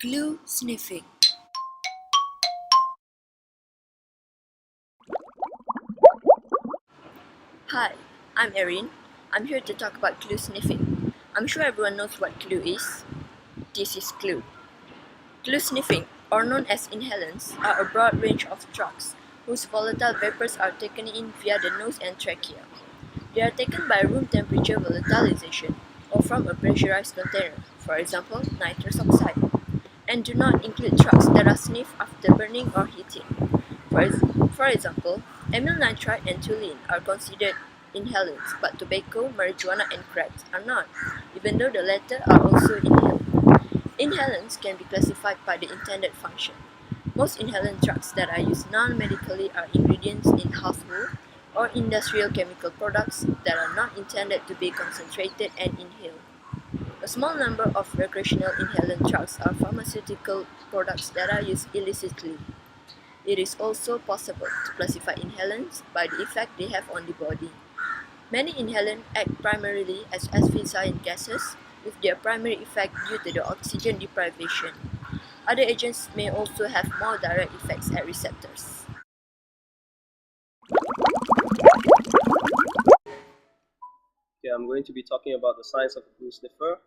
Glue sniffing. Hi, I'm Erin. I'm here to talk about glue sniffing. I'm sure everyone knows what glue is. This is glue. Glue sniffing, or known as inhalants, are a broad range of drugs whose volatile vapors are taken in via the nose and trachea. They are taken by room temperature volatilization or from a pressurized container, for example, nitrous oxide, and do not include drugs that are sniffed after burning or heating. For example, amyl nitrite and toluene are considered inhalants, but tobacco, marijuana, and crack are not, even though the latter are also inhaled. Inhalants can be classified by the intended function. Most inhalant drugs that are used non-medically are ingredients in household or industrial chemical products that are not intended to be concentrated and inhaled. A small number of recreational inhalant drugs are pharmaceutical products that are used illicitly. It is also possible to classify inhalants by the effect they have on the body. Many inhalants act primarily as asphyxiant gases, with their primary effect due to the oxygen deprivation. Other agents may also have more direct effects at receptors. Okay, I'm going to be talking about the science of a glue sniffer.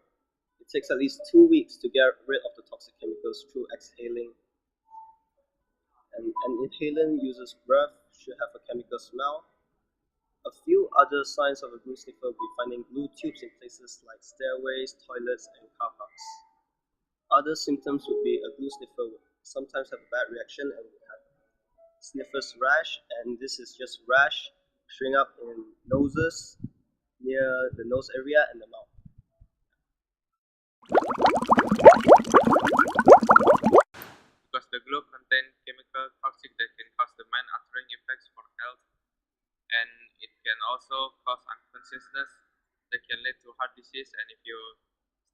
It takes at least 2 weeks to get rid of the toxic chemicals through exhaling. And an inhalant uses breath, should have a chemical smell. A few other signs of a glue sniffer would be finding glue tubes in places like stairways, toilets, and car parks. Other symptoms would be a glue sniffer would sometimes have a bad reaction and would have sniffer's rash, and this is just rash showing up in noses, near the nose area and the mouth. Because the glue contains chemical toxic that can cause the mind-altering effects for health, and it can also cause unconsciousness that can lead to heart disease. And if you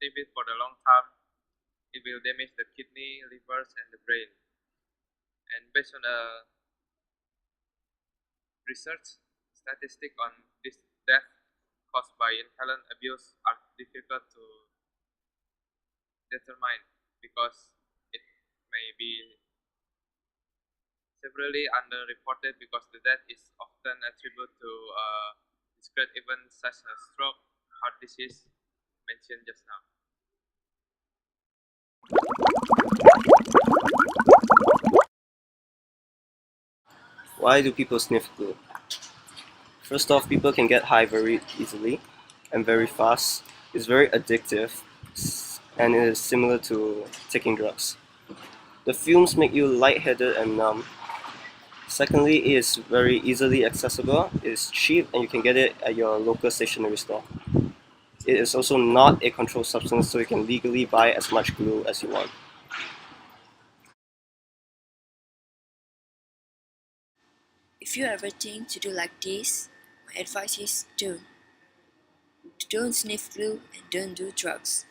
sniff it for the long time, it will damage the kidney, livers, and the brain. And based on a research statistic on this death caused by inhalant abuse are difficult to determine because it may be severely underreported because the death is often attributed to discrete events such as stroke, heart disease mentioned just now. Why do people sniff glue? First off, people can get high very easily and very fast. It's very addictive and it is similar to taking drugs. The fumes make you lightheaded and numb. Secondly, it is very easily accessible, it is cheap, and you can get it at your local stationery store. It is also not a controlled substance, so you can legally buy as much glue as you want. If you ever think to do like this, my advice is don't. Don't sniff glue and don't do drugs.